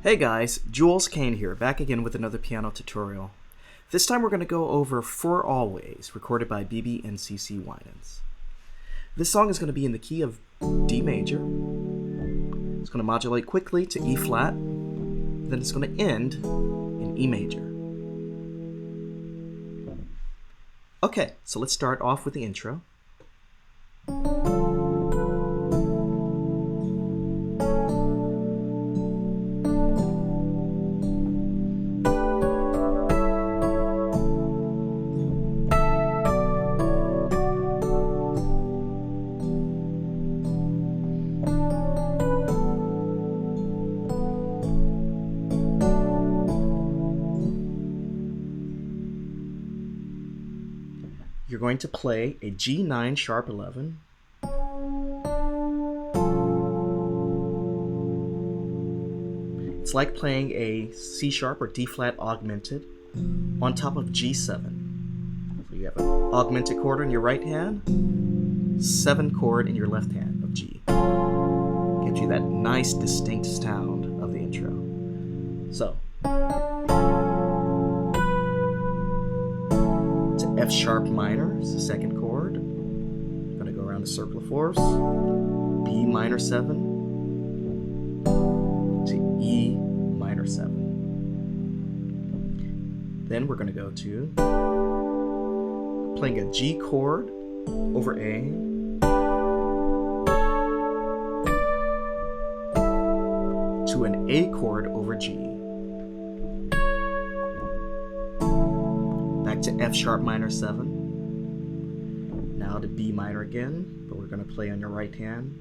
Hey guys, Jules Kane here, back again with another piano tutorial. This time we're going to go over For Always, recorded by BeBe and CeCe Winans. This song is going to be in the key of D major. It's going to modulate quickly to E flat, then it's going to end in E major. Okay, so let's start off with the intro. You're going to play a G9 sharp 11, it's like playing a C sharp or D flat augmented on top of G7. So you have an augmented chord in your right hand, 7 chord in your left hand of G. Gives you that nice distinct sound of the intro. So F sharp minor is the second chord. I'm going to go around the circle of fourths. B minor 7 to E minor 7. Then we're going to go to playing a G chord over A, to an A chord over G. Back to F sharp minor 7. Now to B minor again, but we're going to play on your right hand.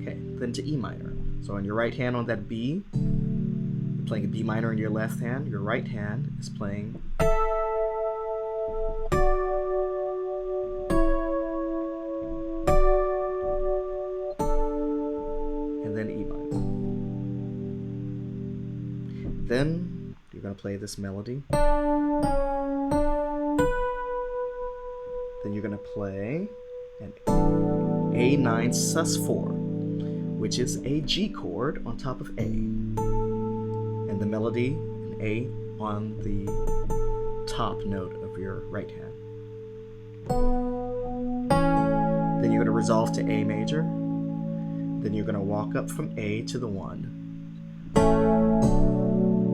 Okay, then to E minor. So on your right hand on that B, you're playing a B minor in your left hand. Your right hand is playing then E minor. Then you're going to play this melody. Then you're going to play an A9 sus4, which is a G chord on top of A. And the melody, an A on the top note of your right hand. Then you're going to resolve to A major. Then you're going to walk up from A to the 1.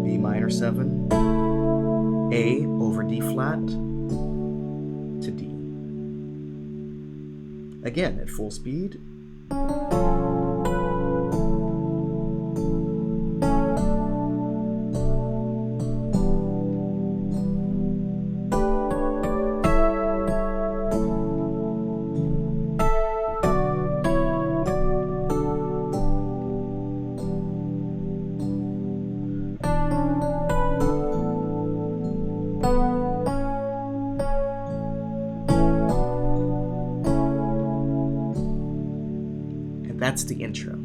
B minor 7, A over D flat to D. Again, at full speed. That's the intro.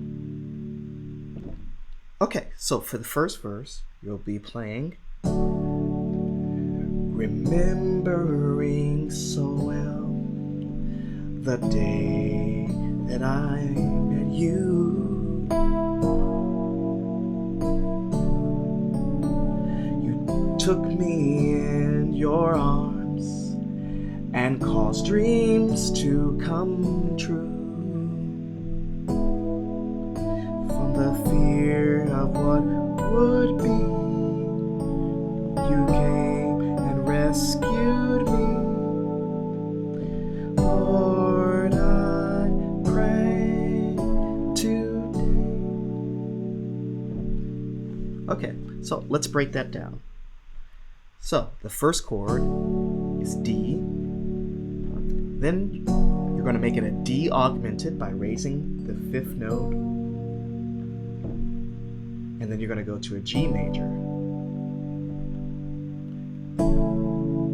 Okay, so for the first verse, you'll be playing remembering so well the day that I met you. You took me in your arms and caused dreams to come true. The fear of what would be, you came and rescued me. Lord, I pray today. Okay, so let's break that down. So the first chord is D. Then you're going to make it a D augmented by raising the 5th note. And then you're going to go to a G major,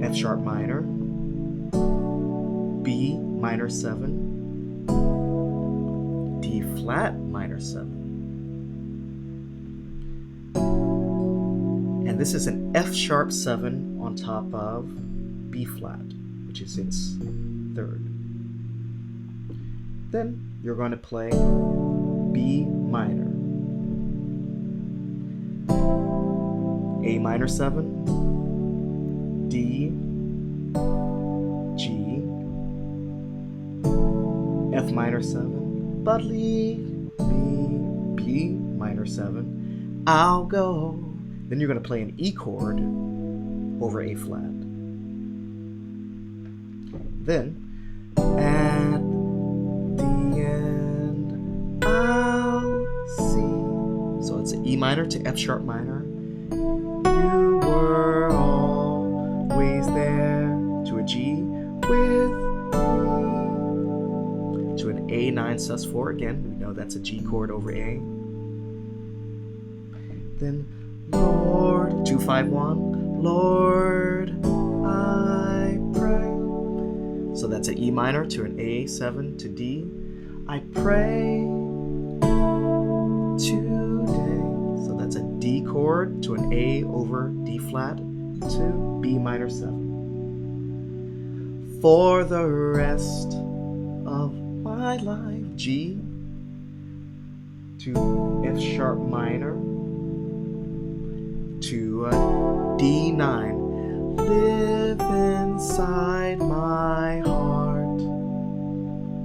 F sharp minor, B minor 7, D flat minor 7, And this is an F sharp 7 on top of B flat, which is its third. Then you're going to play B minor, A minor 7, D, G, F minor 7, but leave me, B minor 7, I'll go. Then you're going to play an E chord over A flat. Then, at the end, I'll see. So it's an E minor to F sharp minor. You were always there, to a G with me, to an A9 sus4. Again, we know that's a G chord over A. Then Lord, 2-5-1, Lord, I pray. So that's an E minor to an A7 to D. I pray today. So that's a D chord to an A over D flat to B minor 7. For the rest of my life, G to F sharp minor to a D9. Live inside my heart.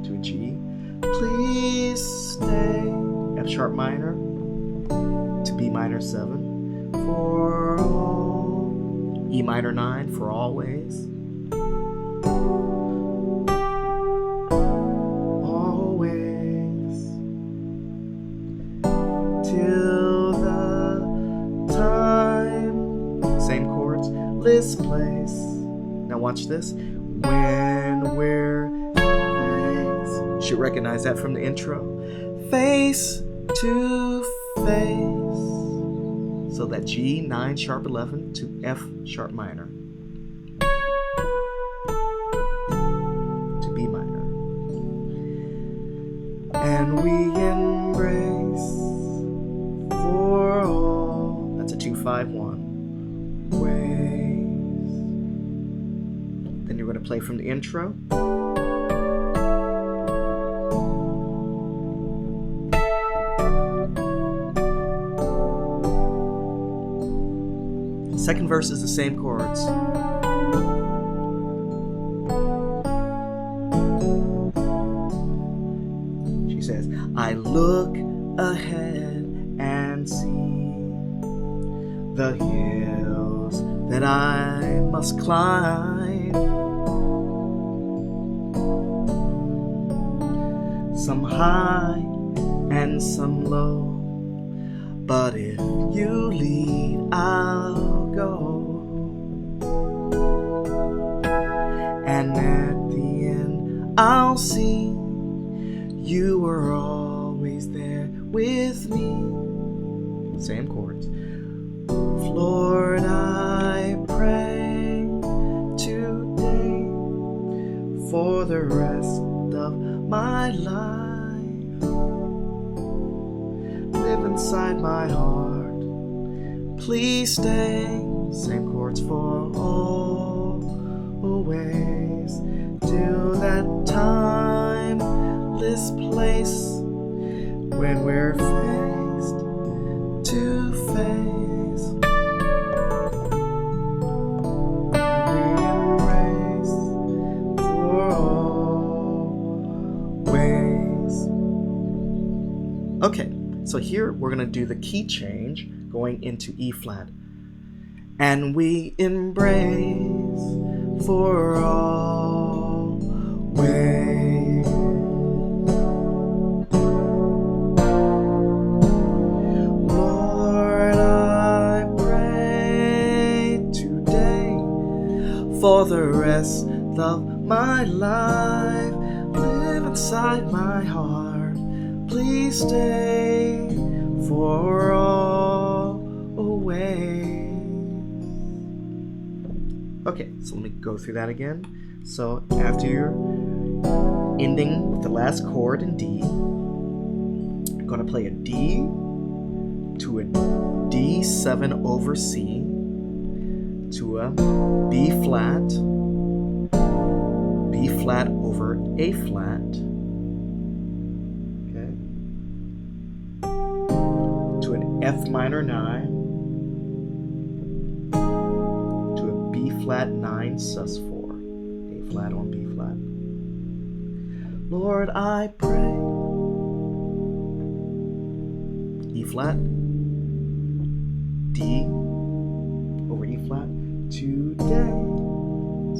To a G. Please stay. F sharp minor to B minor 7 for all. E minor 9 for always. Always. Till the time. Same chords. This place. Now watch this. When we're face. Should recognize that from the intro. Face to face. So that G 9 sharp 11 to F sharp minor to B minor. And we embrace for all. That's a 2-5-1 ways. Then you're going to play from the intro. Second verse is the same chords. She says, I look ahead and see the hills that I must climb. Some high and some low. But if you lead, I'll go. And at the end, I'll see you were always there with me. Same chords. Lord, I pray today for the rest of my life. Live inside my heart. Please stay. Same chords for always. Till that timeless place when we're face to face. We embrace for always. Okay. So here we're going to do the key change going into E flat. And we embrace for always. Lord, I pray today for the rest of my life. Live inside my heart. Please stay for always. Okay, so let me go through that again. So after you're ending with the last chord in D, you're going to play a D to a D7 over C, to a B flat, B flat over A flat, okay, to an F minor 9, to a B flat 9 sus 4, A flat on B flat. Lord, I pray. E flat, D over E flat, today,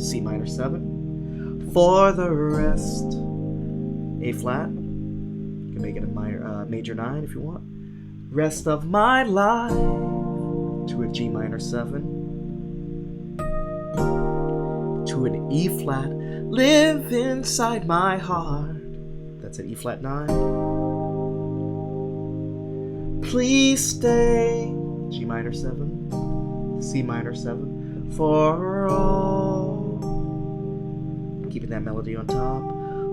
C minor 7, for the rest, A flat, you can make it a major 9 if you want, rest of my life, to a G minor 7, to an E flat, live inside my heart, that's an E flat 9, please stay, G minor 7, C minor 7, for all. Keeping that melody on top.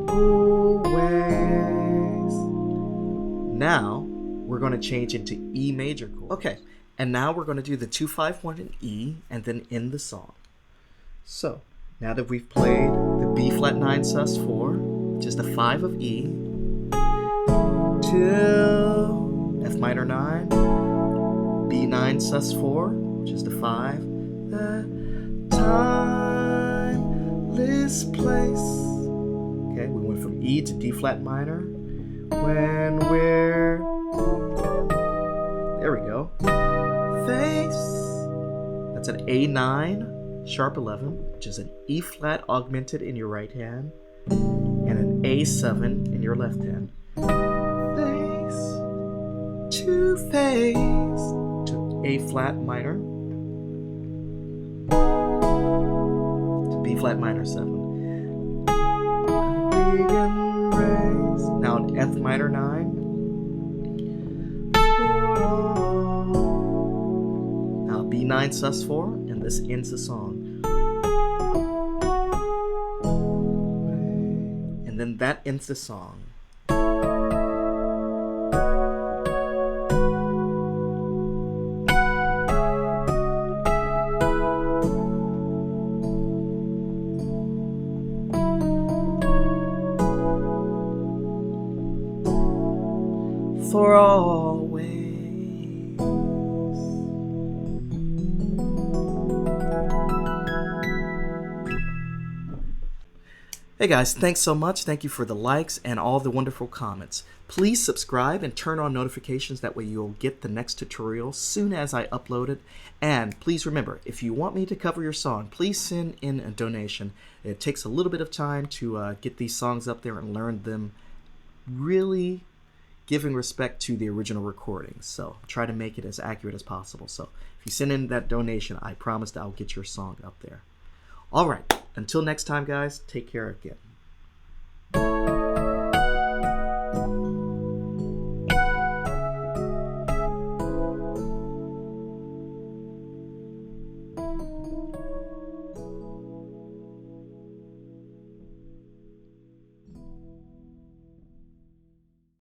Always. Now, we're going to change into E major chord. Okay, and now we're going to do the 2-5-1 in E and then end the song. So, now that we've played the B flat 9 sus 4, which is the 5 of E, to F minor 9, B9 sus 4, which is the 5, the timeless place. Okay, we went from E to D flat minor. When we're, there we go, face, that's an A9 sharp 11, which is an E flat augmented in your right hand, and an A7 in your left hand. Face to face, to A flat minor, to B flat minor 7. Now an F minor 9. Now B9 sus 4, and this ends the song. And then that ends the song. For always. Hey guys, thanks so much. Thank you for the likes and all the wonderful comments. Please subscribe and turn on notifications. That way you'll get the next tutorial soon as I upload it. And please remember, if you want me to cover your song, please send in a donation. It takes a little bit of time to get these songs up there and learn them, really giving respect to the original recordings. So try to make it as accurate as possible. So if you send in that donation, I promise that I'll get your song up there. All right, until next time, guys, take care again.